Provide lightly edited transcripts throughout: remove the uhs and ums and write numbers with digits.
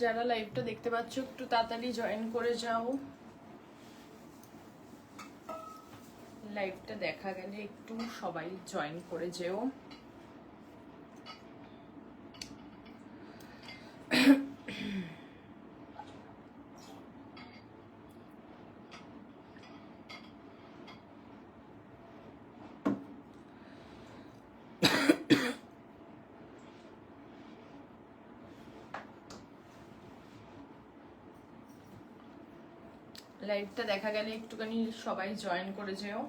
যারা লাইভটা দেখতে পাচ্ছ একটু তাড়াতাড়ি জয়েন করে যাও। লাইভটা দেখা গেলে একটু সবাই জয়েন করে যেও। লাইভটা দেখা গেলে একটুখানি সবাই জয়েন করে যেও।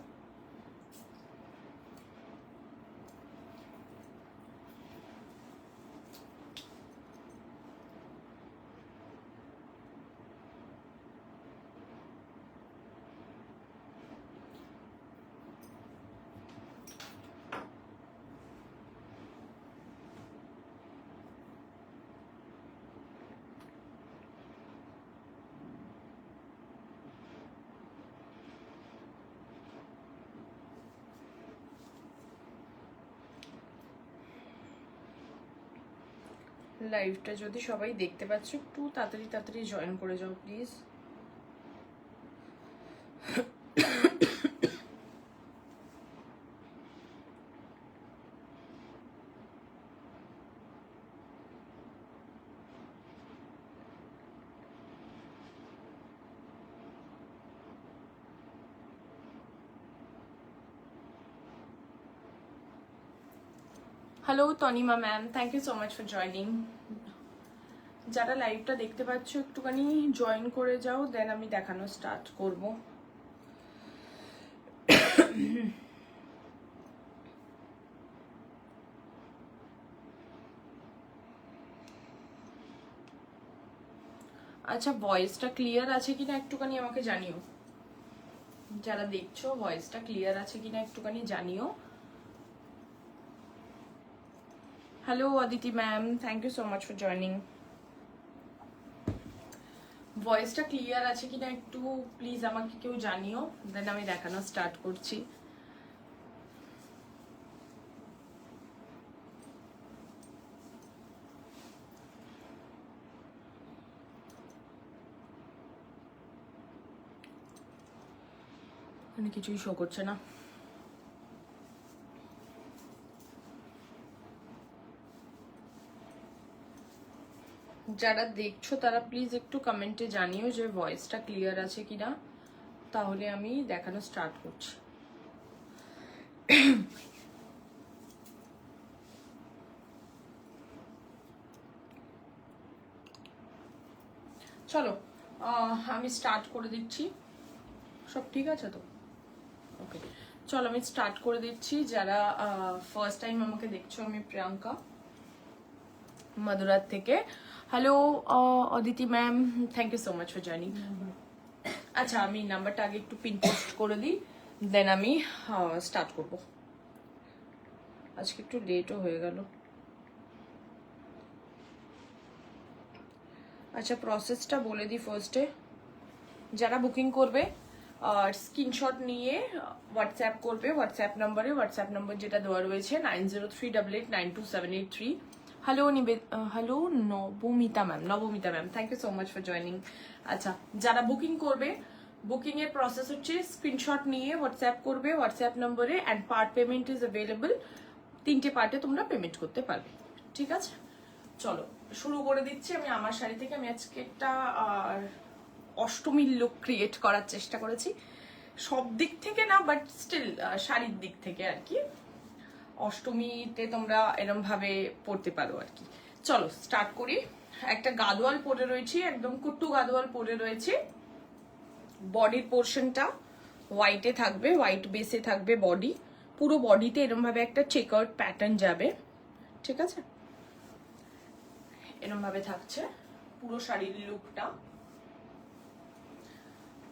লাইভটা যদি সবাই দেখতে পাচ্ছ একটু তাড়াতাড়ি তাড়াতাড়ি জয়েন করে যাও please. Hello Tanima ma'am, thank you so much for joining. যারা লাইভটা দেখতে পাচ্ছ একটুখানি জয়েন করে যাও, দেন আমি দেখানো স্টার্ট করব। আচ্ছা, ভয়েসটা ক্লিয়ার আছে কিনা একটুখানি আমাকে জানিও। যারা দেখছো ভয়েসটা ক্লিয়ার আছে কিনা একটুখানি জানিও। Hello Aditi ma'am, thank you so much for joining. ভয়েসটা ক্লিয়ার আছে কিনা একটু প্লিজ আমাকে কেউ জানিও, দেন আমি দেখানো স্টার্ট করছি। এখানে কিছুই শো করছে না। যারা দেখছো তারা প্লিজ একটু কমেন্টে জানিও যে ভয়েসটা ক্লিয়ার আছে কিনা, তাহলে আমি দেখানো স্টার্ট করছি। চলো আমি স্টার্ট করে দিচ্ছি। সব ঠিক আছে তো? ওকে, চলো আমি স্টার্ট করে দিচ্ছি। যারা ফার্স্ট টাইম আমাকে দেখছো, আমি প্রিয়াঙ্কা মাদুরার থেকে। Hello Aditi ma'am, thank you so much for joining. আচ্ছা, আমি নাম্বারটা আগে একটু পিন পোস্ট করে দিই, দেন আমি স্টার্ট করব। আজকে একটু লেটও হয়ে গেল। আচ্ছা, প্রসেসটা বলে দিই ফার্স্টে। যারা বুকিং করবে স্ক্রিনশট নিয়ে হোয়াটসঅ্যাপ করবে হোয়াটসঅ্যাপ নাম্বার যেটা দেওয়া রয়েছে 9038892783। Hello hello Nabamita ma'am, thank you so much for joining. আচ্ছা, যারা বুকিং করবে, বুকিং এর প্রসেস হচ্ছে স্ক্রিনশট নিয়ে হোয়াটসঅ্যাপ করবে হোয়াটসঅ্যাপ নম্বরে, and part payment is available. 3টে পার্টে তোমরা পেমেন্ট করতে পারবে, ঠিক আছে? চলো শুরু করে দিচ্ছি। আমি আমার শাড়ি থেকে আমি আজকে একটা অষ্টমীর লুক ক্রিয়েট করার চেষ্টা করেছি, সব দিক থেকে না, বাট স্টিল শাড়ির দিক থেকে আর কি। অষ্টমীতে তোমরা এরম ভাবে পরতে পারো আর কি। চলো স্টার্ট করি। একটা গাদোয়াল পরে রয়েছি, একদম কুট্টু গাদোয়াল পরে রয়েছে। বডির পোর্শনটা হোয়াইটে থাকবে, হোয়াইট বেসে থাকবে বডি। পুরো বডিতে এরম ভাবে একটা চেকার্ড প্যাটার্ন যাবে, ঠিক আছে? এরম ভাবে থাকছে পুরো শাড়ির লুকটা।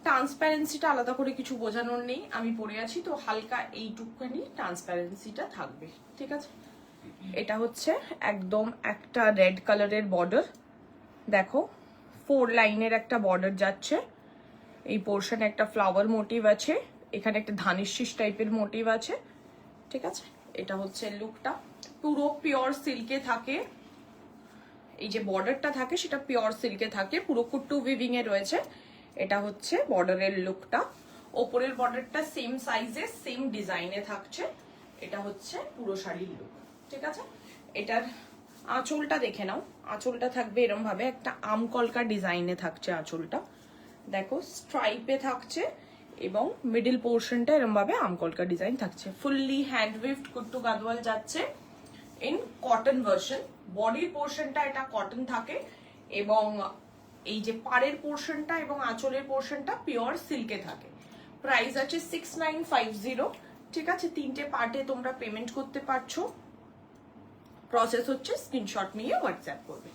ট্রান্সপারেন্সিটা আলাদা করে কিছু বোঝানোর নেই, আমি পরে আছি তো হালকা এইটুকুখানি ট্রান্সপারেন্সিটা থাকবে, ঠিক আছে? এটা হচ্ছে একদম একটা রেড কালারের বর্ডার, দেখো 4 লাইনের একটা বর্ডার যাচ্ছে। এই পোর্শনে একটা ফ্লাওয়ার মোটিভ আছে, এখানে একটা ধানের শীষ টাইপের মোটিভ আছে, ঠিক আছে? এটা হচ্ছে লুকটা, পুরো পিওর সিল্কে থাকে, এই যে বর্ডারটা থাকে সেটা পিওর সিল্কে থাকে, পুরো কুট্টু উইভিং এ রয়েছে। এটা হচ্ছে বর্ডারের লুকটা, ওপরের বর্ডারটা সেম সাইজে সেম ডিজাইনে থাকছে। এটা হচ্ছে পুরো শাড়ির লুক, ঠিক আছে। এটার আঁচলটা দেখে নাও, আঁচলটা থাকবে এরম ভাবে একটা আমকলকা ডিজাইনে থাকছে আঁচলটা, দেখো স্ট্রাইপে থাকছে এবং মিডল পোর্শনটা এরম ভাবে আমকলকা ডিজাইন থাকছে। ফুললি হ্যান্ড উইভড কুট্টু গাদওয়াল যাচ্ছে ইন কটন ভার্সন। বডির পোর্শনটা এটা কটন থাকে এবং এই যে পাড়ের পোর্শনটা এবং আঁচলের পোর্শনটা পিওর সিল্কে থাকে। প্রাইস আছে 6950, ঠিক আছে। 3টে পার্টে তোমরা পেমেন্ট করতে পারছো। প্রসেস হচ্ছে স্ক্রিনশট নিয়ে হোয়াটসঅ্যাপ করবে।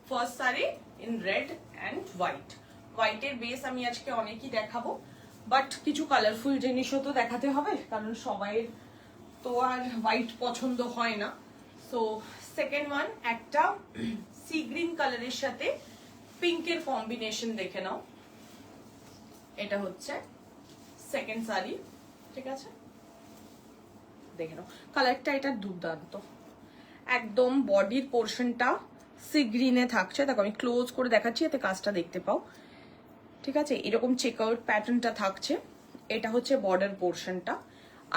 First sari in red and white. হোয়াইটের বেস আমি আজকে অনেকই দেখাবো, বাট কিছু কালারফুল জিনিসও তো দেখাতে হবে, কারণ সবাইয়ের তো আর হোয়াইট পছন্দ হয় না। সো সেকেন্ড ওয়ান, একটা সি গ্রিন কালারের সাথে পিঙ্কের কম্বিনেশন দেখে নাও। এটা হচ্ছে সেকেন্ড শাড়ি, ঠিক আছে, দেখে নাও কালারটা, এটা দুর্দান্ত। একদম বডির পোর্শনটা সি গ্রিনে থাকছে, দেখো আমি ক্লোজ করে দেখাচ্ছি এতে কাজটা দেখতে পাও, ঠিক আছে। এরকম চেকআউট প্যাটার্নটা থাকছে। এটা হচ্ছে বর্ডার পোর্শনটা,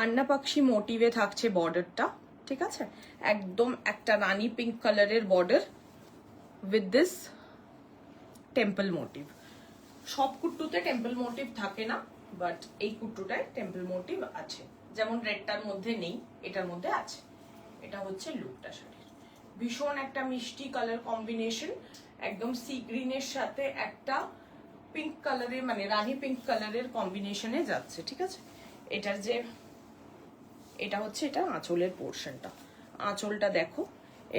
আন্না পাখি মোটিভে থাকছে বর্ডারটা, ঠিক আছে। একদম একটা রানী পিঙ্ক কালারের border with this temple motif. সব কুট্টুতে টেম্পল মোটিভ থাকে না, বাট এই কুট্টুটায় টেম্পল মোটিভ আছে, যেমন রেডটার মধ্যে নেই, এটার মধ্যে আছে। এটা হচ্ছে লুকটা শাড়ির, ভীষণ একটা মিষ্টি কালার কম্বিনেশন, একদম সি গ্রিনের সাথে একটা পিঙ্ক কালারের মানে রানী পিঙ্ক কালারের কম্বিনেশনে যাচ্ছে, ঠিক আছে। এটার যে এটা হচ্ছে এটা আঁচলের পোর্শনটা, আঁচলটা দেখো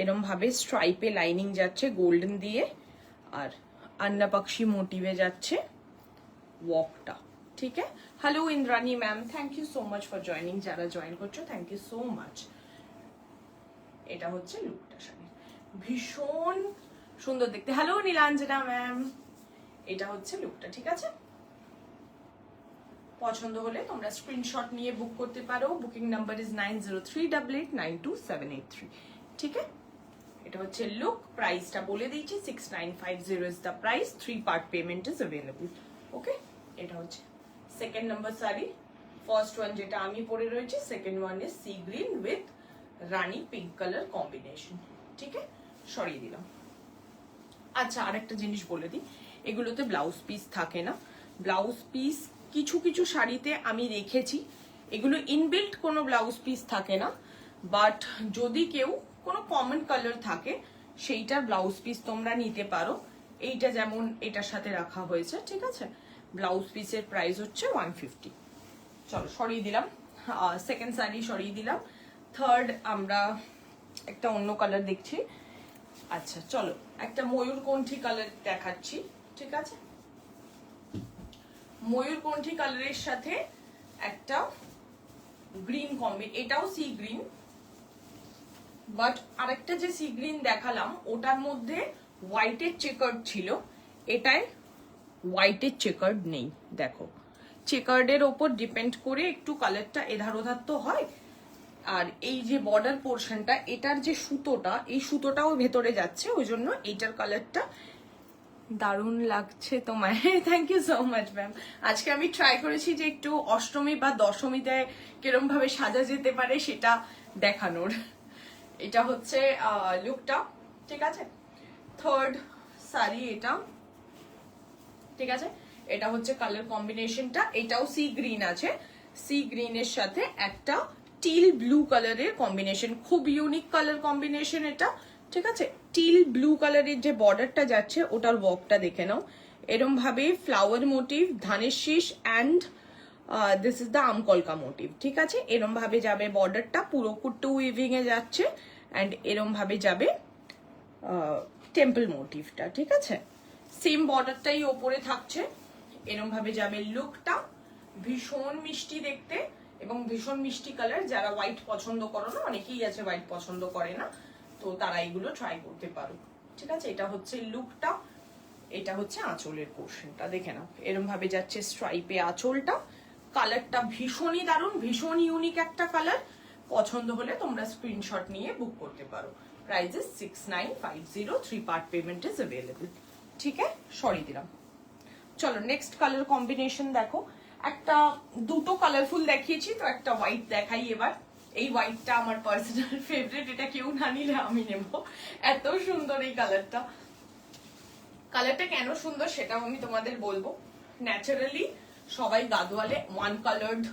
এরম ভাবে স্ট্রাইপে লাইনিং যাচ্ছে গোল্ডেন দিয়ে, আর আন্না পাখি মোটিভে যাচ্ছে ওয়াকটা, ঠিক আছে। Hello Indrani ma'am, thank you so much for joining, যারা জয়েন করছো থ্যাংক ইউ সো মাচ। এটা হচ্ছে লুকটা শাড়ির, ভীষণ সুন্দর দেখতে। হ্যালো নীলাঞ্জনা ম্যাম, এটা হচ্ছে লুকটা, ঠিক আছে। পছন্দ হলে তোমরা স্ক্রিনশট নিয়ে বুক করতে পারো। বুকিং নাম্বার ইজ 9038892783, ঠিক আছে। এটা হচ্ছে লুক, প্রাইসটা বলে দিয়েছি 6950 is the price, 3 part payment is available, okay. এটা হচ্ছে second number sari. First one যেটা আমি পরে রয়েছি, second one is sea green with rani pink colour combination, ঠিক আছে, সরিয়ে দিলাম। আচ্ছা, আরেকটা জিনিস বলে দিই, এগুলোতে ব্লাউজ পিস থাকে না। ব্লাউজ পিস কিছু কিছু শাড়িতে আমি রেখেছি, এগুলো ইনবিল্ট কোনো ব্লাউজ পিস থাকে না, বাট যদি কেউ কোনো কমন কালার থাকে সেইটার ব্লাউজ পিস তোমরা নিতে পারো। এইটা যেমন এটার সাথে রাখা হয়েছে, ঠিক আছে। ব্লাউজ পিসের প্রাইস হচ্ছে 150। চলো সরিয়ে দিলাম, সেকেন্ড শাড়ি সরিয়ে দিলাম। থার্ড আমরা একটা অন্য কালার দেখছি। আচ্ছা চলো একটা ময়ূরকণ্ঠী কালার দেখাচ্ছি, ঠিক আছে। ময়ূরকণ্ঠী কালারের সাথে একটা গ্রিন কম্বি, এটাও সি গ্রিন, বাট আরেকটা যে সি গ্রিন দেখালাম ওটার মধ্যে হোয়াইটের চেকার্ড ছিল, এটায় হোয়াইটের চেকার্ড নেই। দেখো চেকার্ডের ওপর ডিপেন্ড করে একটু কালারটা এধার ওধার তো হয়। আর এই যে বর্ডার পোর্শনটা, এটার যে সুতোটা, এই সুতোটাও ভেতরে যাচ্ছে, ওই জন্য এইটার কালারটা দারুণ লাগছে তোমায়। Thank you so much ma'am. আজকে আমি ট্রাই করেছি যে একটু অষ্টমী বা দশমীতে কিরম ভাবে সাজা যেতে পারে সেটা দেখানোর। এটা হচ্ছে লুকটা, ঠিক আছে। থার্ড শাড়ি এটা, ঠিক আছে। এটা হচ্ছে কালার কম্বিনেশনটা, এটাও সি গ্রিন আছে, সি গ্রিনের সাথে একটা টিল ব্লু কালারের কম্বিনেশন, খুব ইউনিক কালার কম্বিনেশন এটা, ঠিক আছে। টিল ব্লু কালারের যে বর্ডারটা যাচ্ছে ওটার ওয়ার্কটা দেখে নাও, এরম ভাবে ফ্লাওয়ার মোটিভ, ধানের শীষ and this is the amkalka motif, ঠিক আছে। এরম ভাবে যাবে বর্ডারটা, পুরো কুট্টু উইভিং এ যাচ্ছে, অ্যান্ড এরম ভাবে যাবে টেম্পল মোটিভটা, ঠিক আছে। সেম বর্ডারটাই ওপরে থাকছে, এরম ভাবে যাবে লুকটা, ভীষণ মিষ্টি দেখতে এবং ভীষণ মিষ্টি কালার। যারা হোয়াইট পছন্দ করো না, অনেকেই আছে হোয়াইট পছন্দ করে না, তো তারা এগুলো ট্রাই করতে পারো, ঠিক আছে। এটা হচ্ছে লুকটা, এটা হচ্ছে আঁচলের পোর্শনটা দেখে নাও, এরম ভাবে যাচ্ছে স্ট্রাইপে আঁচলটা। কালারটা ভীষণই দারুণ, ভীষণ ইউনিক একটা কালার, পছন্দ হলে তোমরা স্ক্রিনশট নিয়ে বুক করতে পারো। Price is 6950, 3 part payment is available. ঠিক আছে, সরি দিলাম। চলো নেক্সট কালার কম্বিনেশন দেখো। একটা দুটো কালারফুল দেখিয়েছি, তো একটা হোয়াইট দেখাই এবার। এই হোয়াইটটা আমার পার্সোনাল ফেভারিট, এটা কেউ না নিলে আমি নেব, এত সুন্দর এই কালারটা। কালারটা কেন সুন্দর সেটাও আমি তোমাদের বলবো। ন্যাচারালি সবাই গাদোয়ালে ওয়ান কালার্ড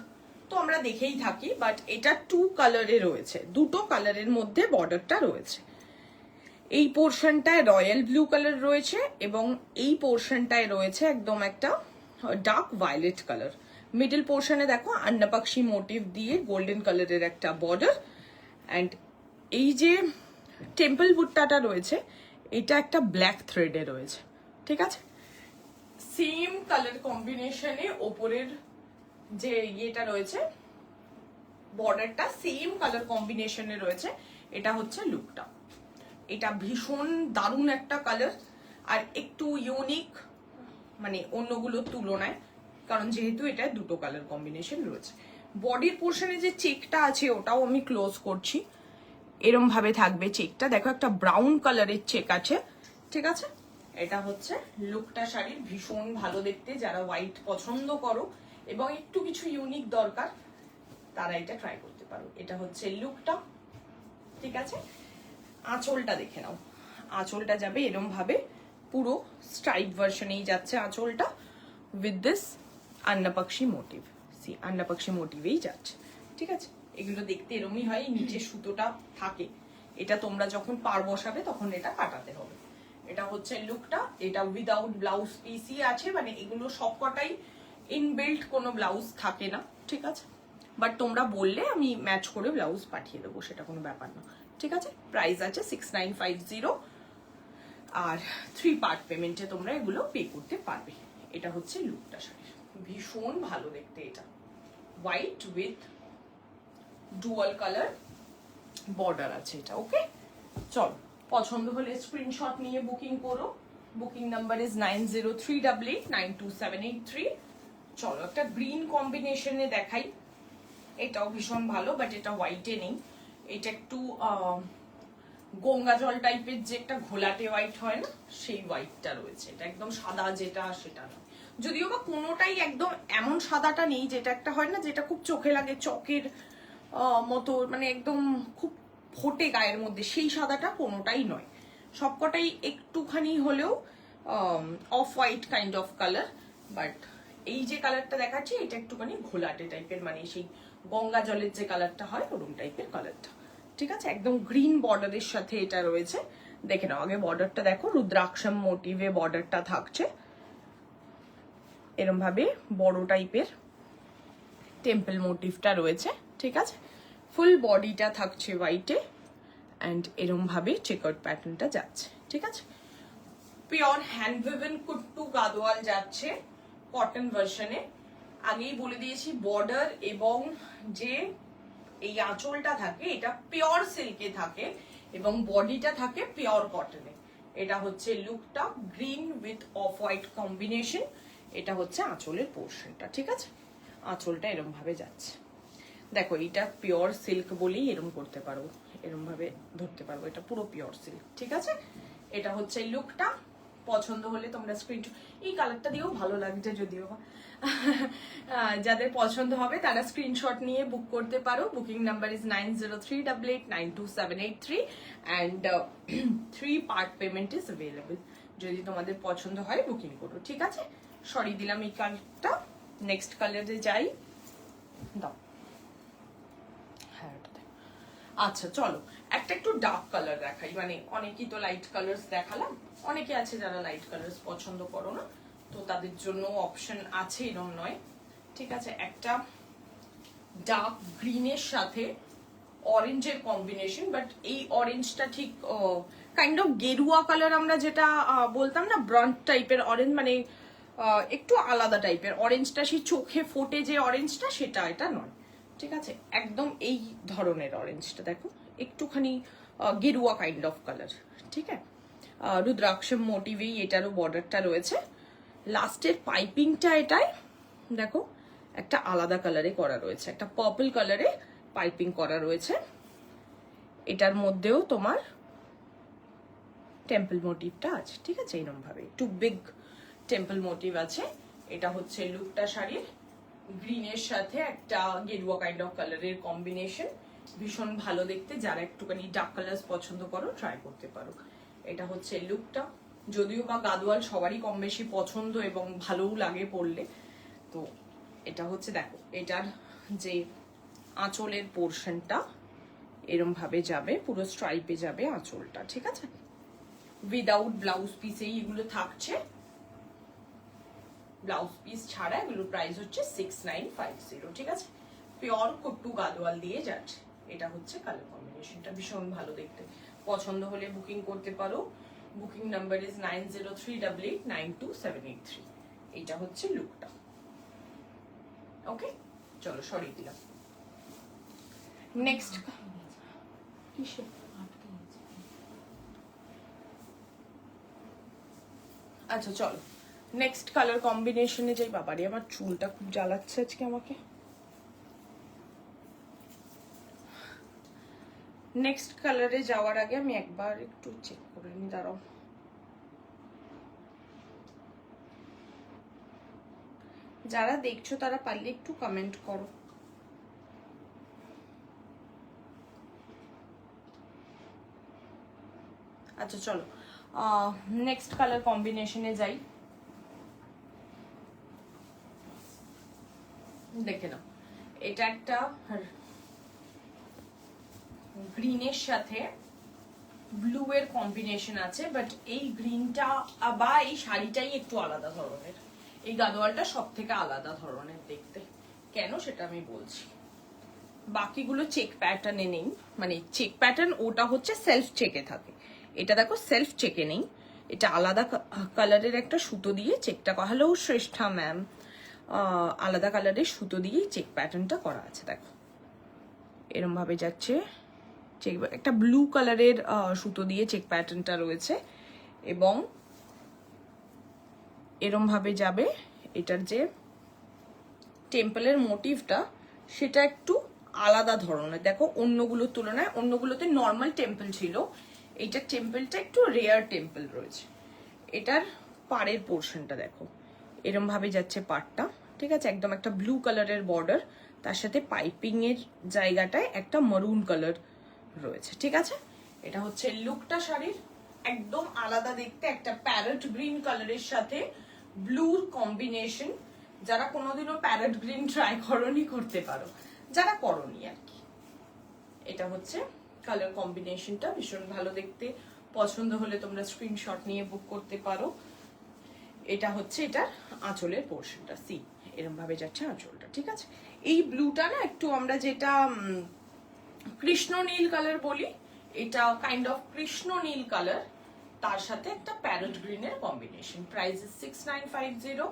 তো আমরা দেখেই থাকি, বাট এটা 2 কালারে রয়েছে, দুটো কালারের মধ্যে বর্ডারটা রয়েছে। এই পোর্শনটায় রয়্যাল ব্লু কালার রয়েছে এবং এই পোর্শনটায় রয়েছে একদম একটা ডার্ক ভায়োলেট কালার। মিডল পোর্শনে দেখো আন্নাপাক্ষী মোটিভ দিয়ে গোল্ডেন কালারের একটা বর্ডার, অ্যান্ড এই যে টেম্পল বুট্টাটা রয়েছে এটা একটা ব্ল্যাক থ্রেডে রয়েছে। ঠিক আছে, সেম কালার কম্বিনেশনে ওপরের যে ইয়েটা রয়েছে বর্ডারটা সেম কালার কম্বিনেশনে রয়েছে। এটা হচ্ছে লুকটা, এটা ভীষণ দারুণ একটা কালার আর একটু ইউনিক মানে অন্যগুলোর তুলনায়, কারণ যেহেতু এটা দুটো কালার কম্বিনেশন রয়েছে। বডির পোর্শনে যে চেকটা আছে ওটাও আমি ক্লোজ করছি, এরম ভাবে থাকবে চেকটা। দেখো একটা ব্রাউন কালারের চেক আছে। ঠিক আছে, এটা হচ্ছে লুকটা শাড়ির, ভীষণ ভালো দেখতে। যারা হোয়াইট পছন্দ করো এবং একটু কিছু ইউনিক দরকার তারা এটা ট্রাই করতে পারো। এটা হচ্ছে লুকটা। ঠিক আছে, আঁচলটা দেখে নাও। আঁচলটা যাবে এরম ভাবে, পুরো স্ট্রাইপ ভার্সনেই যাচ্ছে আঁচলটা উইথ দিস আন্নাপাক্ষী মোটিভ। সি আন্নাপাক্ষী মোটিভেই যাচ্ছে। ঠিক আছে, এগুলো দেখতে এরমই হয়, নিচে সুতোটা থাকে। এটা তোমরা যখন পার বসাবে তখন এটা কাটাতে হবে। এটা হচ্ছে লুকটা। এটা উইদাউট ব্লাউজ পিসই আছে, মানে এগুলো সবকটাই ইনবিল্ট, কোনো ব্লাউজ থাকে না। ঠিক আছে, বাট তোমরা বললে আমি ম্যাচ করে ব্লাউজ পাঠিয়ে দেবো, সেটা কোনো ব্যাপার না। ঠিক আছে, প্রাইস আছে 6950 আর 3 পার্ট পেমেন্টে তোমরা এগুলো পে করতে পারবে। এটা হচ্ছে লুকটা শাড়ির, ভীষণ ভালো দেখতে। এটা white with dual colour border আছে এটা। ওকে, চলো পছন্দ হলে স্ক্রিনশট নিয়ে বুকিং করো। Booking number is 9038892783। চলো একটা গ্রিন কম্বিনেশনে দেখাই, এটাও ভীষণ ভালো, বাট এটা হোয়াইটে নেই। এটা একটু গঙ্গা জল টাইপের যে একটা ঘোলাটে হোয়াইট হয় না, সেই হোয়াইটটা রয়েছে। এটা একদম সাদা যেটা সেটা নয়, যদিও বা কোনোটাই একদম এমন সাদাটা নেই যেটা একটা হয় না যেটা খুব চোখে লাগে, চকের মতো, মানে একদম খুব ফোটে গায়ের মধ্যে, সেই সাদাটা কোনোটাই নয়। সবকটাই একটুখানি হলেও off white kind of colour, but এই যে কালারটা দেখাচ্ছি এটা একটুখানি ঘোলাটে টাইপের, মানে সেই গঙ্গা জলের যে কালারটা হয় ওরকম টাইপের কালারটা। ঠিক আছে, একদম গ্রিন বর্ডারের সাথে এটা রয়েছে। দেখে নাও আগে বর্ডারটা দেখো, রুদ্রাক্ষম মোটিভে বর্ডারটা থাকছে এরম ভাবে, বড় টাইপের টেম্পল মোটিভটা রয়েছে। ঠিক আছে, ফুল বডিটা থাকছে হোয়াইটে অ্যান্ড এরম ভাবে চেকার্ড প্যাটার্নটা যাচ্ছে। ঠিক আছে, পিওর হ্যান্ড উইভেন কুট্টু গাদোয়াল যাচ্ছে কটন ভার্সনে। আগেই বলে দিয়েছি বর্ডার এবং যে এই আঁচলটা থাকে এটা পিওর সিল্কে থাকে এবং বডিটা থাকে পিওর কটনে। এটা হচ্ছে লুকটা, green with off white combination. এটা হচ্ছে আঁচলের পোর্শনটা। ঠিক আছে, আঁচলটা এরম ভাবে যাচ্ছে। দেখো এটা পিওর সিল্ক বলেই এরম করতে পারো, এরম ভাবে ধরতে পারবো, এটা পুরো পিওর সিল্ক। ঠিক আছে, এটা হচ্ছে লুকটা। পছন্দ হলে তোমরা স্ক্রিনশট, এই কালারটা দিয়েও ভালো লাগছে যদিও, যাদের পছন্দ হবে তারা স্ক্রিনশট নিয়ে বুক করতে পারো। Booking number is 9038892783 and 3 part payment is available. যদি তোমাদের পছন্দ হয় বুকিং করো। ঠিক আছে, সরি দিলাম এই কালারটা। নেক্সট কালারে যাই, দাও। হ্যাঁ, আচ্ছা চলো একটা একটু ডার্ক কালার দেখাই। মানে অনেকেই তো লাইট কালার্স দেখালাম, অনেকে আছে যারা লাইট কালার্স পছন্দ করো না, তো তাদের জন্য অপশন আছে, এরকম নয়। ঠিক আছে, একটা ডার্ক গ্রিনের সাথে অরেঞ্জের কম্বিনেশন, বাট এই অরেঞ্জটা ঠিক কাইন্ড অফ গেরুয়া কালার, আমরা যেটা বলতাম না ব্রন্ট টাইপের অরেঞ্জ, মানে একটু আলাদা টাইপের অরেঞ্জটা, সেই চোখে ফোটে যে অরেঞ্জটা সেটা এটা নয়। ঠিক আছে, একদম এই ধরনের অরেঞ্জটা দেখো, একটুখানি গেরুয়া কাইন্ড অফ কালার। ঠিক আছে, রুদ্রাক্ষম মোটিভেই এটারও বর্ডারটা রয়েছে। লাস্টের পাইপিংটা এটাই দেখো একটা আলাদা কালারে করা রয়েছে, একটা পার্পল কালারে পাইপিং করা রয়েছে। এটার মধ্যেও তোমার টেম্পল মোটিভটা আছে, ঠিক আছে, এরকম ভাবে টু বিগ টেম্পল মোটিভ আছে। এটা হচ্ছে লুকটা শাড়ির, গ্রিনের সাথে একটা গেরুয়া কাইন্ড অফ কালারের কম্বিনেশন, ভীষণ ভালো দেখতে। যারা একটুখানি ডার্ক কালার পছন্দ করো ট্রাই করতে পারো। এটা হচ্ছে লুকটা, যদিও বা গাদোয়াল সবারই কম বেশি পছন্দ এবং ভালোও লাগে পরলে। তো এটা হচ্ছে দেখো, এটার যে আঁচলের পোর্শনটা এরম ভাবে যাবে, পুরো স্ট্রাইপে যাবে আঁচলটা, ঠিক আছে, উইদাউট ব্লাউজ পিসেই এগুলো থাকছে। ব্লাউজ পিস ছাড়া এগুলো প্রাইস হচ্ছে 6950, ঠিক আছে, পিওর কুট্টু গাদোয়াল দিয়ে যাচ্ছে। এটা হচ্ছে কালার কম্বিনেশনটা, ভীষণ ভালো দেখতে। পছন্দ হলে বুকিং করতে পারো। Booking number is 9038892783। এটা হচ্ছে লুকটা। ওকে, চলো সরিয়ে দিলাম। নেক্সট আচ্ছা চলো নেক্সট কালার কম্বিনেশনে যাই। বাবারে আমার চুলটা খুব জ্বালাচ্ছে আজকে আমাকে। নেক্সট কালারে যাওয়ার আগে আমি একবার একটু চেক করে নিই, দাঁড়াও। যারা দেখছো তারা পারলে একটু কমেন্ট করো। আচ্ছা চলো নেক্সট কালার কম্বিনেশনে যাই। দেখে নাও, এটা একটা গ্রিনের সাথে ব্লু এর কম্বিনেশন আছে, বাট এই গ্রিনটা বা এই শাড়িটাই একটু আলাদা ধরনের। এই গাদোয়ালটা সব থেকে আলাদা ধরনের দেখতে। কেন সেটা আমি বলছি। বাকিগুলো চেক প্যাটার্নে নেই, মানে চেক প্যাটার্ন ওটা হচ্ছে সেলফ চেকে থাকে, এটা দেখো সেলফ চেকে নেই, এটা আলাদা কালারের একটা সুতো দিয়ে চেকটা করা। হ্যালো শ্রেষ্ঠা ম্যাম, আলাদা কালারের সুতো দিয়ে চেক প্যাটার্নটা করা আছে। দেখো এরম ভাবে যাচ্ছে, চেক একটা ব্লু কালারের সুতো দিয়ে চেক প্যাটার্নটা রয়েছে এবং এরম ভাবে যাবে। এটার যে টেম্পলের মোটিভটা সেটা একটু আলাদা ধরনের। দেখো অন্যগুলোর তুলনায়, অন্যগুলোতে নর্মাল টেম্পল ছিল, এইটার টেম্পলটা একটু রেয়ার টেম্পল রয়েছে। এটার পাড়ের পোর্শনটা দেখো এরম ভাবে যাচ্ছে পাড়টা, ঠিক আছে, একদম একটা ব্লু কালারের বর্ডার, তার সাথে পাইপিং এর জায়গাটায় একটা মারুন কালার রয়েছে, ঠিক আছে। এটা হচ্ছে লুকটা শাড়ির, একদম আলাদা দেখতে, একটা প্যারট গ্রিন কালারের সাথে ব্লুর কম্বিনেশন। যারা কোনোদিনও প্যারট গ্রিন ট্রাই করনি করতে পারো, যারা করনি আর কি। এটা হচ্ছে কালার কম্বিনেশনটা, ভীষণ ভালো দেখতে। পছন্দ হলে তোমরা স্ক্রিনশট নিয়ে বুক করতে পারো। এটা হচ্ছে এটার আঁচলের পোর্শনটা, সি এরকম ভাবে যাচ্ছে আঁচলটা, ঠিক আছে। এই ব্লুটা না একটু আমরা যেটা কৃষ্ণ নীল কালার বলি, এটা কাইন্ড অফ কৃষ্ণ নীল কালার, তার সাথে একটা প্যারট গ্রিনের কম্বিনেশন। প্রাইস 6950,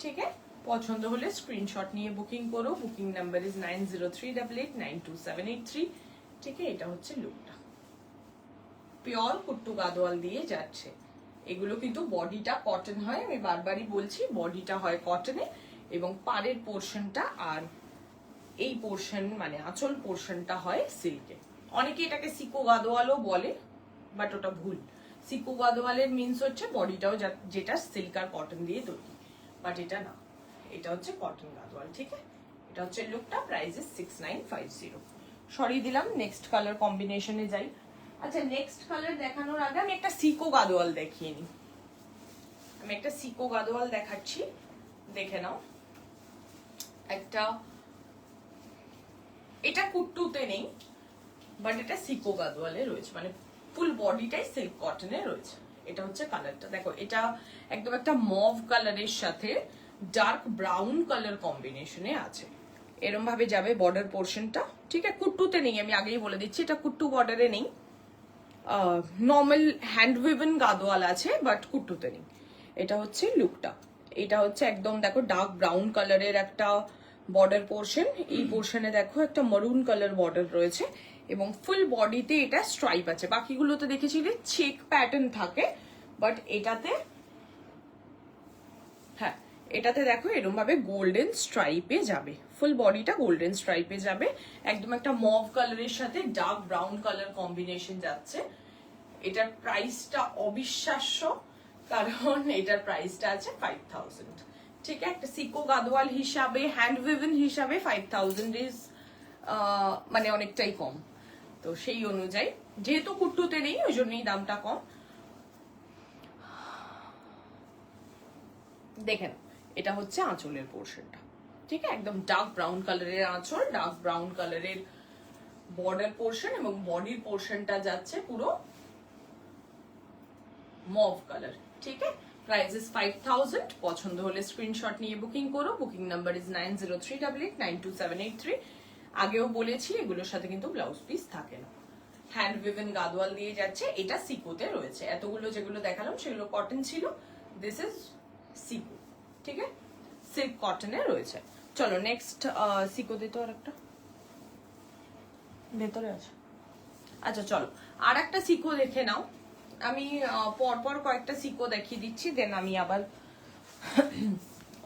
ঠিক আছে। পছন্দ হলে স্ক্রিনশট নিয়ে বুকিং করো। বুকিং নাম্বার ইজ 9038892783, ঠিক আছে। এটা হচ্ছে লুকটা, পিওর কুট্টু গাদোয়াল দিয়ে যাচ্ছে। এগুলো কিন্তু বডিটা কটন হয়, আমি বারবারই বলছি বডিটা হয় কটনে, এবং পাড়ের পোর্শনটা আর এই পোর্শন মানে আঁচল পোর্শনটা হয় সিল্কে। অনেকে এটাকে সিকো গাদোয়ালও বলে, বাট ওটা ভুল। সিকো গাদোয়ালের মিন্স হচ্ছে বডিটাও যেটা সিল্ক আর কটন দিয়ে তৈরি, বাট এটা না, এটা হচ্ছে কটন গাদোয়াল, ঠিক আছে। এটা হচ্ছে লুকটা, প্রাইস 6950। সরিয়ে দিলাম, নেক্সট কালার কম্বিনেশনে যাই। আচ্ছা নেক্সট কালার দেখানোর আগে আমি একটা সিকো গাদোয়াল দেখিয়ে নিই। আমি একটা সিকো গাদোয়াল দেখাচ্ছি, দেখে নাও। একটা এটা কুট্টুতে নেই, বাট এটা সিকো গাদোয়ালে রয়েছে, মানে ফুল বডিটাই সিল্ক কটনে রয়েছে। এটা হচ্ছে কালারটা, দেখো এটা একদম একটা মভ কালারের সাথে ডার্ক ব্রাউন কালার কম্বিনেশনে আছে। এরম ভাবে যাবে বর্ডার পোর্শনটা, ঠিক আছে। কুট্টুতে নেই, আমি আগেই বলে দিচ্ছি, এটা কুট্টু বর্ডারে নেই। নর্মাল হ্যান্ড উইভেন গাদোয়াল আছে, বাট কুট্টুতে নেই। এটা হচ্ছে লুকটা, এটা হচ্ছে একদম দেখো ডার্ক ব্রাউন কালারের একটা বর্ডার পোর্শন। এই পোর্শনে দেখো একটা মারুন কালার বর্ডার রয়েছে এবং ফুল বডিতে এটা স্ট্রাইপ আছে। বাকিগুলোতে দেখেছিলে চেক প্যাটার্ন থাকে, বাট এটাতে হ্যাঁ এটাতে দেখো এরকম ভাবে গোল্ডেন স্ট্রাইপে যাবে, ফুল বডিটা গোল্ডেন স্ট্রাইপে যাবে, একদম একটা মভ কালারের সাথে ডার্ক ব্রাউন কালার কম্বিনেশন যাচ্ছে। এটার প্রাইসটা অবিশ্বাস্য, কারণ এটার প্রাইসটা আছে 5000। ঠিক আছে, একটা সিকো গাদওয়াল হিসাবে, হ্যান্ড উইভেন হিসাবে 5000 ইজ মানে অনেকটাই কম। তো সেই অনুযায়ী যেহেতু কুট্টুতে নেই ওই জন্যই দামটা কম। দেখেন এটা হচ্ছে আঁচলের পোর্শনটা, ঠিক আছে, একদম ডার্ক ব্রাউন কালারের আঁচল, ডার্ক ব্রাউন কালারের বর্ডার পোর্শন, এবং বডির পোর্শনটা যাচ্ছে পুরো মভ কালার। ঠিক আছে, প্রাইস ইজ 5000। পছন্দ হলে স্ক্রিনশট নিয়ে বুকিং করো। Booking number is 9038892783। আগেও বলেছি এগুলোর সাথে কিন্তু ব্লাউজ পিস থাকে না। হ্যান্ড উইভেন গাদওয়াল দিয়ে যাচ্ছে, এটা সিকোতে রয়েছে। এতগুলো যেগুলো দেখালাম সেগুলো কটন ছিল, দিস ইজ সিকো। ঠিক আছে, সিল্ক কটনে রয়েছে। চলো নেক্সট সিকো দিতে আর একটা ভেতরে আছে। আচ্ছা চলো আর একটা সিকো দেখে নাও। আমি পরপর কয়েকটা সিকো দেখিয়ে দিচ্ছি, দেন আমি আবার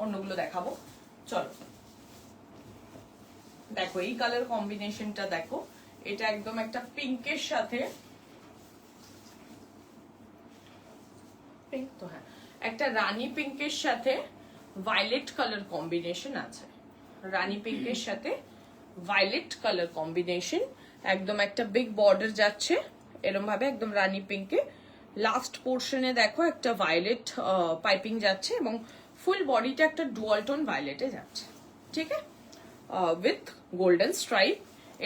অন্যগুলো দেখাবো। চলো দেখো এই কালার কম্বিনেশনটা দেখো, এটা একদম একটা পিঙ্কের সাথে, পিঙ্ক তো হ্যাঁ, একটা রানী পিঙ্কের সাথে ভায়োলেট কালার কম্বিনেশন আছে। রানী পিঙ্কের সাথে ভায়োলেট কালার কম্বিনেশন, একদম একটা বিগ বর্ডার যাচ্ছে এরকম ভাবে, একদম রানী পিঙ্কে। লাস্ট পোর্শনে দেখো একটা ভায়োলেট পাইপিং যাচ্ছে, এবং ফুল বডিটা একটা ডুয়াল টোন ভায়োলেটে যাচ্ছে। ঠিক আছে, উইথ গোল্ডেন স্ট্রাইপ।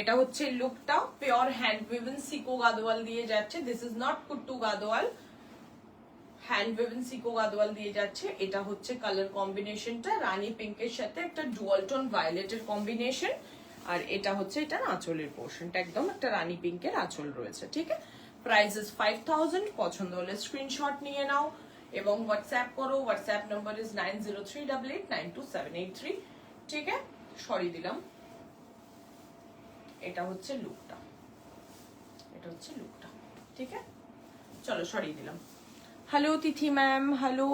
এটা হচ্ছে লুকটা, pure hand woven sico Gadwal দিয়ে যাচ্ছে। This is not kuttu Gadwal, hand woven sico Gadwal দিয়ে যাচ্ছে। এটা হচ্ছে কালার কম্বিনেশনটা, রানী পিঙ্কের সাথে একটা ডুয়াল টোন ভায়োলেটের কম্বিনেশন। আর এটা হচ্ছে এটার আঁচলের পোর্শনটা, একদম একটা রানী পিঙ্কের আঁচল রয়েছে। ঠিক আছে, প্রাইস ইজ 5000। পছন্দ হলে স্ক্রিনশট নিয়ে নাও এবং হোয়াটসঅ্যাপ করো। WhatsApp number is 9038892783। ঠিক আছে, সরিয়ে দিলাম। এটা হচ্ছে লুকটা, এটা হচ্ছে লুকটা। ঠিক আছে, চলো সরিয়ে দিলাম। Hello Tithi ma'am, hello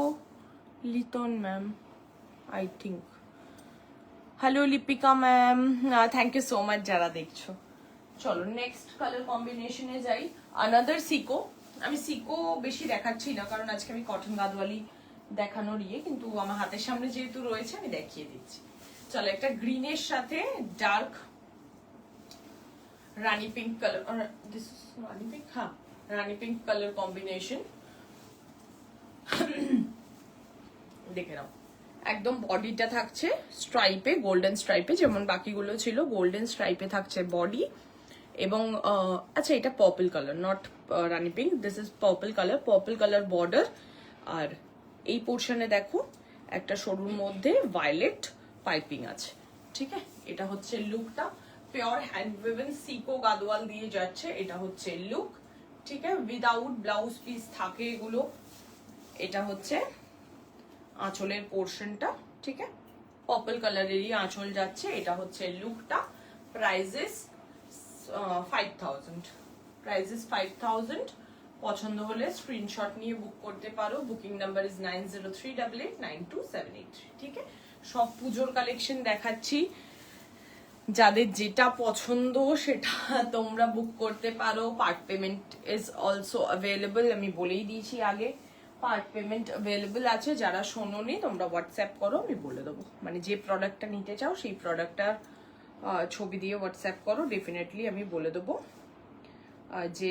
Liton ma'am, I think, hello Lipika ma'am, thank you so much যারা দেখছো। চলো নেক্সট কালার কম্বিনেশনে যাই। আনাদার সিকো। আমি সিকো বেশি দেখাচ্ছি না, কারণ আজকে আমি কটন গাদওয়ালি দেখানোর কিন্তু আমার হাতের সামনে যেহেতু রয়েছে আমি দেখিয়ে দিচ্ছি। চলো একটা গ্রিনের সাথে dark Rani pink colour, this Rani pink, হ্যাঁ রানী পিঙ্ক কালার কম্বিনেশন। দেখে নাও একদম বডিটা থাকছে স্ট্রাইপে, গোল্ডেন স্ট্রাইপে, যেমন বাকিগুলো ছিল গোল্ডেন স্ট্রাইপে থাকছে বডি। এবং আচ্ছা এটা purple colour, not rani pink, this is purple colour, purple colour border. আর এই পোর্শনে দেখো একটা সরুর মধ্যে ভায়োলেট পাইপিং আছে। ঠিক আছে, এটা হচ্ছে লুকটা, pure hand woven sico Gadwal দিয়ে যাচ্ছে। এটা হচ্ছে লুক। ঠিক আছে, উইদাউট ব্লাউজ পিস থাকে এগুলো। এটা হচ্ছে আঁচলের পোর্শনটা। ঠিক আছে, পার্পল কালারেরই আঁচল যাচ্ছে। এটা হচ্ছে লুকটা। প্রাইজেস 5000। প্রাইজেস 5000। পছন্দ হলে স্ক্রিনশট নিয়ে বুক করতে পারো। Booking number is 9038892783। ঠিক আছে, সব পুজোর কালেকশন দেখাচ্ছি, যাদের যেটা পছন্দ সেটা তোমরা বুক করতে পারো। Part payment is also available, আমি বলেই দিয়েছি আগে পার্ট পেমেন্ট অ্যাভেলেবল আছে। যারা শোনোনি তোমরা হোয়াটসঅ্যাপ করো, আমি বলে দেবো, মানে যে প্রোডাক্টটা নিতে চাও সেই প্রোডাক্টটার ছবি দিয়ে হোয়াটসঅ্যাপ করো, ডেফিনেটলি আমি বলে দেবো যে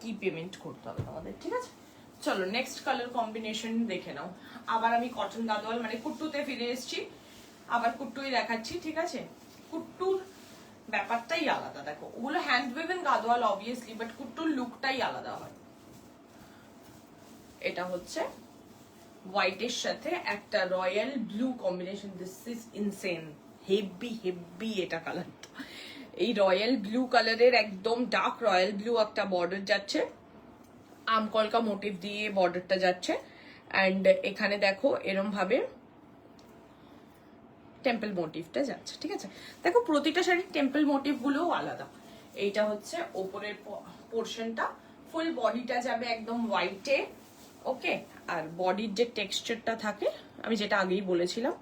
কি পেমেন্ট করতে হবে তোমাদের। ঠিক আছে, চলো নেক্সট কালার কম্বিনেশন দেখে নাও। আবার আমি কটন গাদওয়াল মানে কুট্টুতে ফিরে এসেছি, আবার কুট্টুই দেখাচ্ছি। ঠিক আছে, কুট্টুর ব্যাপারটাই আলাদা। দেখো ওগুলো হ্যান্ড উইভেন গাদওয়াল অবভিয়াসলি, বাট কুট্টুর লুকটাই আলাদা হয়। এটা হচ্ছে হোয়াইটের সাথে একটা royal blue combination, this is insane, heavy heavy এটা কালারটা। এই রয়্যাল ব্লু কালারের একদম ডার্ক রয়্যাল ব্লু একটা বর্ডার যাচ্ছে, আমকলকা মোটিভ দিয়ে বর্ডারটা যাচ্ছে। অ্যান্ড এখানে দেখো এরম ভাবে টেম্পল মোটিভটা যাচ্ছে। ঠিক আছে, দেখো প্রতিটা শাড়ির টেম্পল মোটিভ গুলোও আলাদা। এইটা হচ্ছে ওপরের পোর্শনটা, ফুল বডিটা যাবে একদম হোয়াইটে। ওকে, আর বডির যে টেক্সচারটা থাকে আমি যেটা আগেই বলেছিলাম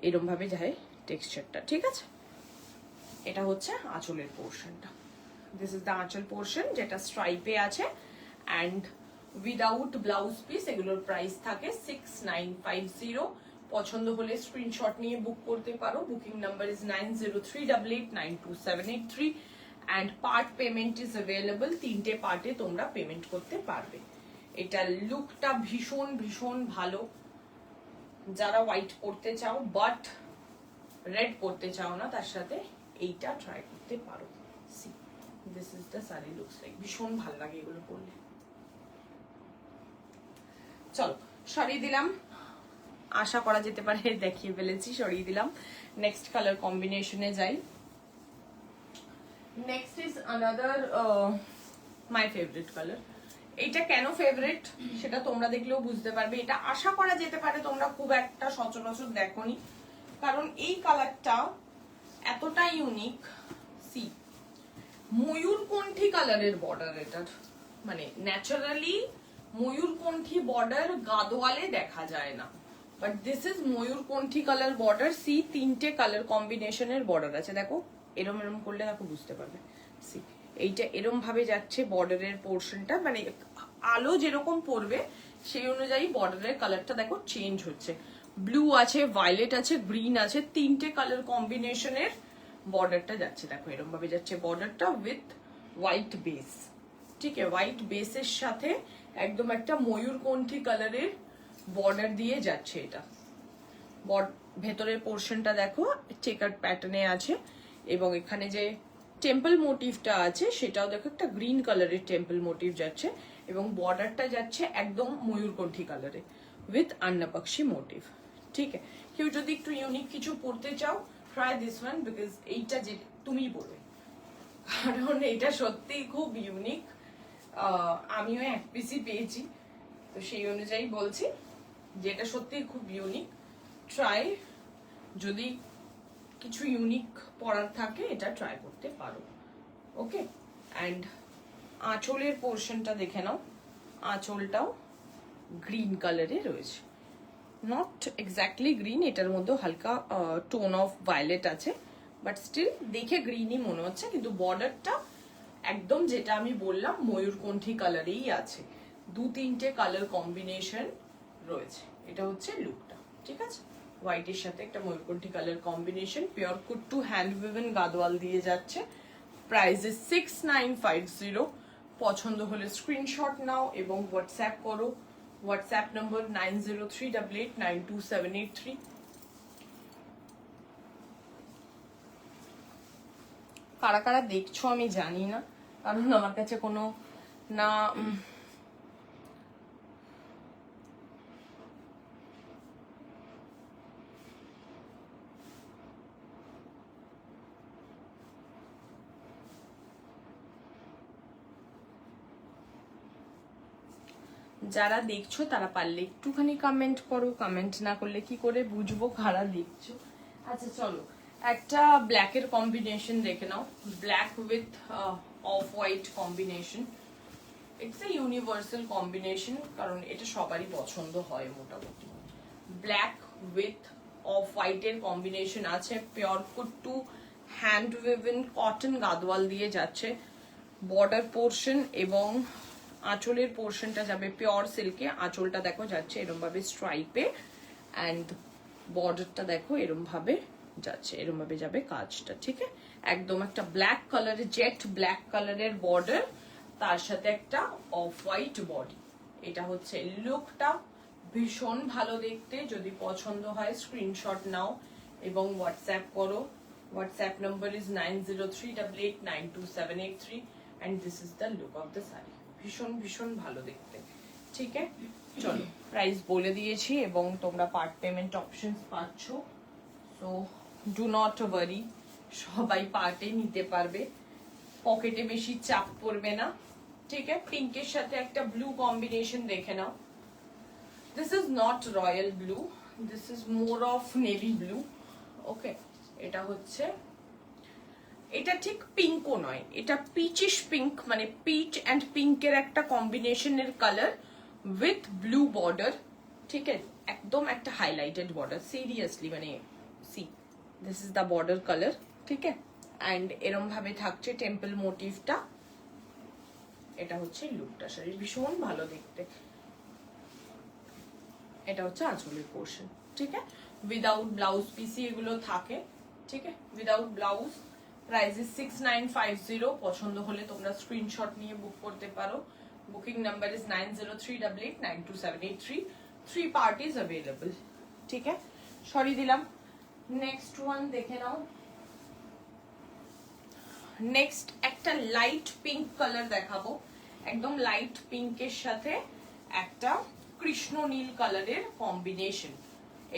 এরম ভাবে যায় টেক্সচারটা, ঠিক আছে। এটা হচ্ছে আঁচলের পোর্শনটা, দিস ইজ দ্য আঁচল পোর্শন যেটা স্ট্রাইপে আছে অ্যান্ড উইদাউট ব্লাউজ পিস। এগুলোর প্রাইস থাকে 6950। পছন্দ হলে স্ক্রিনশট নিয়ে বুক করতে পারো। Booking number is 9038892783 and part payment is available. 3টে পার্টে তোমরা পেমেন্ট করতে পারবে। এটার লুকটা ভীষণ ভীষণ ভালো। যারা হোয়াইট পরতে চাও বাট রেড পরতে চাও না, তার সাথে এইটা ট্রাই করতে পারো। সি দিস ইজ দ্য সারি লুকস লাইক, ভীষণ ভালো লাগে এগুলো পরলে। চলো সরিয়ে দিলাম, আশা করা যেতে পারে দেখিয়ে ফেলেছি, সরিয়ে দিলাম। নেক্সট কালার কম্বিনেশনে যাই। Next is another my favourite colour. এইটা কেন ফেভারিট সেটা তোমরা দেখলেও বুঝতে পারবে। এটা আশা করা যেতে পারে তোমরা খুব একটা সচরাচর দেখোনি, কারণ এই কালারটা এতটা ইউনিক। সি ময়ূরকণ্ঠী কালারের বর্ডার এটার, মানে ন্যাচারালি ময়ূরকণ্ঠী বর্ডার গাদোয়ালে দেখা যায় না, but this is mayurkanthi colour border. See 3টে কালার কম্বিনেশনের বর্ডার আছে, দেখো এরম এরম করলে দেখো বুঝতে পারবে। সি এইটা এরম ভাবে যাচ্ছে বর্ডারের পোর্শনটা, মানে আলো যেরকম পড়বে সেই অনুযায়ী বর্ডারের কালারটা দেখো চেঞ্জ হচ্ছে। ব্লু আছে, ভায়োলেট আছে, গ্রিন আছে, 3টে কালার কম্বিনেশনের বর্ডারটা যাচ্ছে। দেখো এরম ভাবে যাচ্ছে বর্ডারটা উইথ হোয়াইট বেস, ঠিক আছে। হোয়াইট বেসের সাথে একদম একটা ময়ূরকণ্ঠী কালারের বর্ডার দিয়ে যাচ্ছে এটা। ভেতরের পোর্শনটা দেখো চেকার প্যাটার্নে আছে এবং এখানে যে টেম্পল মোটিভটা আছে সেটাও দেখো একটা গ্রিন কালারের টেম্পল মোটিভ যাচ্ছে এবং বর্ডারটা যাচ্ছে একদম ময়ূরকণ্ঠী কালারে উইথ আন্নাপাক্ষী মোটিভ, ঠিক আছে। কেউ যদি একটু ইউনিক কিছু পড়তে চাও ট্রাই দিস ওয়ান, বিকজ এইটা যে তুমিই পড়বে, কারণ এটা সত্যিই খুব ইউনিক। আমিও এক পিসি পেয়েছি, তো সেই অনুযায়ী বলছি যে এটা সত্যিই খুব ইউনিক। ট্রাই, যদি কিছু ইউনিক পড়ার থাকে এটা ট্রাই করতে পারো। ওকে, অ্যান্ড আঁচলের পোর্শনটা দেখে নাও। আঁচলটাও গ্রিন কালারে রয়েছে, নট এক্স্যাক্টলি গ্রিন, এটার মধ্যে হালকা টোন অফ ভায়োলেট আছে, বাট স্টিল দেখে গ্রিনই মনে হচ্ছে, কিন্তু বর্ডারটা একদম যেটা আমি বললাম ময়ূরকণ্ঠী কালারেই আছে। 2-3টে কালার কম্বিনেশন রয়েছে। এটা হচ্ছে লুকটা, ঠিক আছে। হোয়াইটের সাথে একটা ময়ূরকণ্ঠী colour combination, pure kuttu hand উইভেন Gadwal দিয়ে যাচ্ছে। Price is 6950। পছন্দ হলে স্ক্রিনশট নাও এবং হোয়াটসঅ্যাপ করো। হোয়াটসঅ্যাপ নম্বর 9038892783। কারা কারা দেখছো আমি জানি না, কারণ আমার কাছে কোনো না যারা দেখছো তারা পারলে একটুখানি কমেন্ট করো, কমেন্ট না করলে কি করে বুঝবো কারা দেখছো। আচ্ছা চলো একটা ব্ল্যাকের কম্বিনেশন দেখে নাও। Black with off white combination, it's a universal combination, কারণ এটা সবারই পছন্দ হয় মোটামুটি। ব্ল্যাক উইথ অফ হোয়াইটের কম্বিনেশন আছে, pure kuttu hand woven cotton Gadwal দিয়ে যাচ্ছে। বর্ডার পোর্শন এবং আঁচলের পোর্শনটা যাবে পিওর সিল্কে। আঁচলটা দেখো যাচ্ছে এরম ভাবে স্ট্রাইপে অ্যান্ড বর্ডারটা দেখো এরম ভাবে যাচ্ছে, এরম ভাবে যাবে কাজটা, ঠিক আছে। একদম একটা ব্ল্যাক কালারের, জেট ব্ল্যাক কালারের বর্ডার, তার সাথে একটা অফ হোয়াইট বডি। এটা হচ্ছে লুকটা, ভীষণ ভালো দেখতে। যদি পছন্দ হয় স্ক্রিনশট নাও এবং হোয়াটসঅ্যাপ করো। WhatsApp number is 9038892783 and this is the look of the saree. ভীষণ ভীষণ ভালো দেখতে, ঠিক আছে। চলো প্রাইস বলে দিয়েছি এবং তোমরা পার্ট পেমেন্ট অপশনস পাচ্ছ, সো ডু নট ওয়ারি, সবাই পার্টে নিতে পারবে, পকেটে বেশি চাপ পড়বে না, ঠিক আছে। পিঙ্কের সাথে একটা ব্লু কম্বিনেশন দেখে নাও। This is not royal blue, this is more of navy blue. Okay, এটা হচ্ছে, এটা ঠিক পিঙ্কও নয়, এটা পিচিশ পিঙ্ক, মানে পিচ অ্যান্ড পিঙ্কের একটা কম্বিনেশনের কালার উইথ ব্লু বর্ডার, ঠিক আছে। একদম একটা হাইলাইটেড বর্ডার, সিরিয়াসলি মানে C this is the border colour, ঠিক আছে। অ্যান্ড এরম ভাবে থাকছে টেম্পল মোটিভটা। এটা হচ্ছে লুকটা শাড়ির, ভীষণ ভালো দেখতে। এটা হচ্ছে আঁচলের পোর্শন, ঠিক আছে। উইদাউট ব্লাউজ পিসি এগুলো থাকে, ঠিক আছে, উইদাউট ব্লাউজ। Price is 6950। পছন্দ হলে তোমরা স্ক্রিনশট নিয়ে বুক করতে পারো। Booking number is 9038892783। 3 parties available, ঠিক আছে। সরি দিলাম। নেক্সট ওয়ান দেখে নাও। নেক্সট একটা লাইট পিঙ্ক কালার দেখাবো, একদম লাইট পিঙ্কের সাথে একটা কৃষ্ণ নীল কালারের কম্বিনেশন।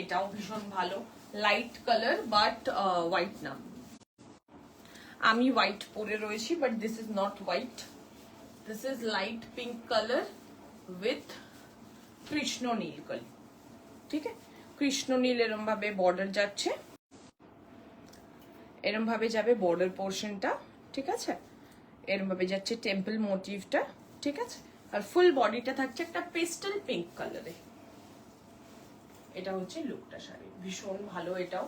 এটাও ভীষণ ভালো, লাইট কালার বাট হোয়াইট না। আমি হোয়াইট পরে রয়েছি, but this is not white, this is light pink colour with কৃষ্ণ নীল কালার, ঠিক আছে। কৃষ্ণ নীল এরম ভাবে বর্ডার যাচ্ছে, এরম ভাবে যাবে বর্ডার পোর্শনটা, ঠিক আছে। এরম ভাবে যাচ্ছে টেম্পল মোটিভটা, ঠিক আছে। আর ফুল বডিটা থাকছে একটা পেস্টেল পিঙ্ক কালারে। এটা হচ্ছে লুকটা শাড়ি, ভীষণ ভালো। এটাও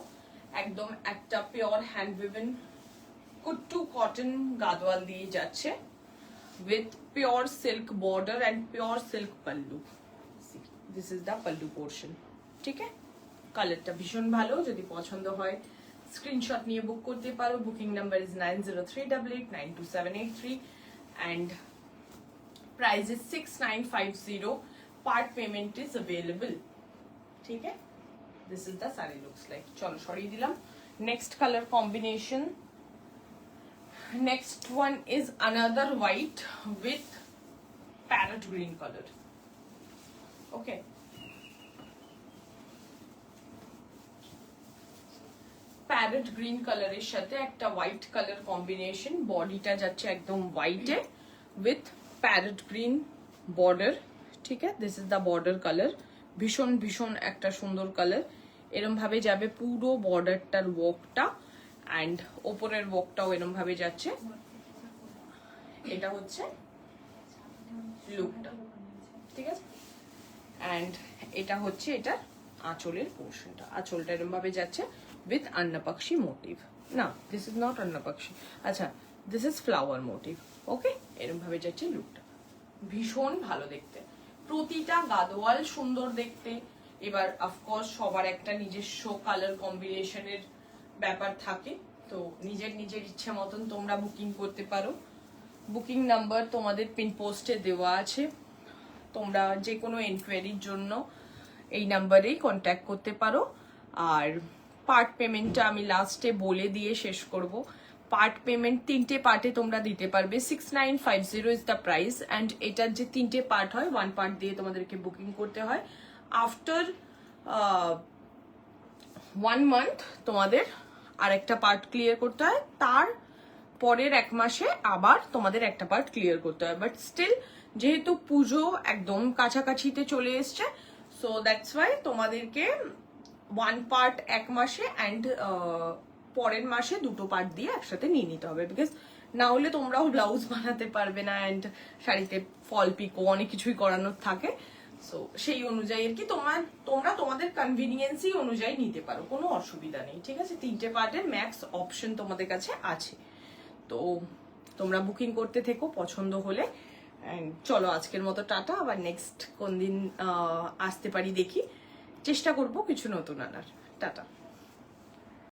একদম একটা পিওর হ্যান্ড উইভেন কুট্টু কটন গাদওয়াল দিয়ে যাচ্ছে with pure silk border and pure silk pallu. This is the pallu portion, ঠিক আছে। কালারটা ভীষণ ভালো, যদি পছন্দ হয় স্ক্রিনশট নিয়ে বুক করতে পারো। Booking number is 9038892783 and price is 6950. Part payment is available, ठीक है। This is the saree looks like. चलो सॉरी दिलाम। Next color combination. Next one is another white with parrot green color. Okay. Parrot green কালারের সাথে একটা white colour combination. বডিটা যাচ্ছে একদম হোয়াইটে উইথ প্যারেট গ্রিন বর্ডার, ঠিক আছে। This is the border colour, ভীষণ ভীষণ একটা সুন্দর কালার। এরম ভাবে যাবে পুরো বর্ডারটার ওয়ার্কটা, অ্যান্ড ওপরের ওয়ার্কটাও এরম ভাবে যাচ্ছে। এটা হচ্ছে লুকটা, ঠিক আছে। অ্যান্ড এটা হচ্ছে এটার আঁচলের পোর্শনটা। আঁচলটা এরম ভাবে যাচ্ছে with annapakshi motif. না, this is not annapakshi. আচ্ছা, this is flower motif. Okay? এরকম ভাবে যাচ্ছে লুকটা, ভীষণ ভালো দেখতে। প্রতিটা গাদোয়াল সুন্দর দেখতে। এবার অফকোর্স সবার একটা নিজস্ব কালার কম্বিনেশনের ব্যাপার থাকে, তো নিজের নিজের ইচ্ছে মতন তোমরা বুকিং করতে পারো। বুকিং নাম্বার তোমাদের পিন পোস্টে দেওয়া আছে, তোমরা যে কোনো এনকোয়ারির জন্য এই নাম্বারেই কন্ট্যাক্ট করতে পারো। আর পার্ট পেমেন্টটা আমি লাস্টে বলে দিয়ে শেষ করব। পার্ট পেমেন্ট 3টে পার্টে তোমরা দিতে পারবে। 6950 ইজ দ্য প্রাইস। অ্যান্ড এটার যে 3টে পার্ট হয়, 1 পার্ট দিয়ে তোমাদেরকে বুকিং করতে হয়। আফটার 1 মান্থ তোমাদের আরেকটা পার্ট ক্লিয়ার করতে হয়, তার পরের 1 মাসে আবার তোমাদের একটা পার্ট ক্লিয়ার করতে হয়। বাট স্টিল যেহেতু পুজো একদম কাছাকাছিতে চলে এসছে, সো দ্যাটস ওয়াই তোমাদেরকে 1 পার্ট 1 মাসে অ্যান্ড পরের মাসে 2টো পার্ট দিয়ে একসাথে নিয়ে নিতে হবে। বিকজ না হলে তোমরাও ব্লাউজ বানাতে পারবে না, অ্যান্ড শাড়িতে ফল পিকো অনেক কিছুই করানোর থাকে। সো সেই অনুযায়ী আর কি তোমরা তোমাদের কনভিনিয়েন্সি অনুযায়ী নিতে পারো, কোনো অসুবিধা নেই, ঠিক আছে। 3টে পার্টের ম্যাক্স অপশন তোমাদের কাছে আছে, তো তোমরা বুকিং করতে থেকো পছন্দ হলে। চলো আজকের মতো টাটা, আবার নেক্সট কোন দিন আসতে পারি দেখি, চেষ্টা করবো কিছু নতুন আনার। টাটা।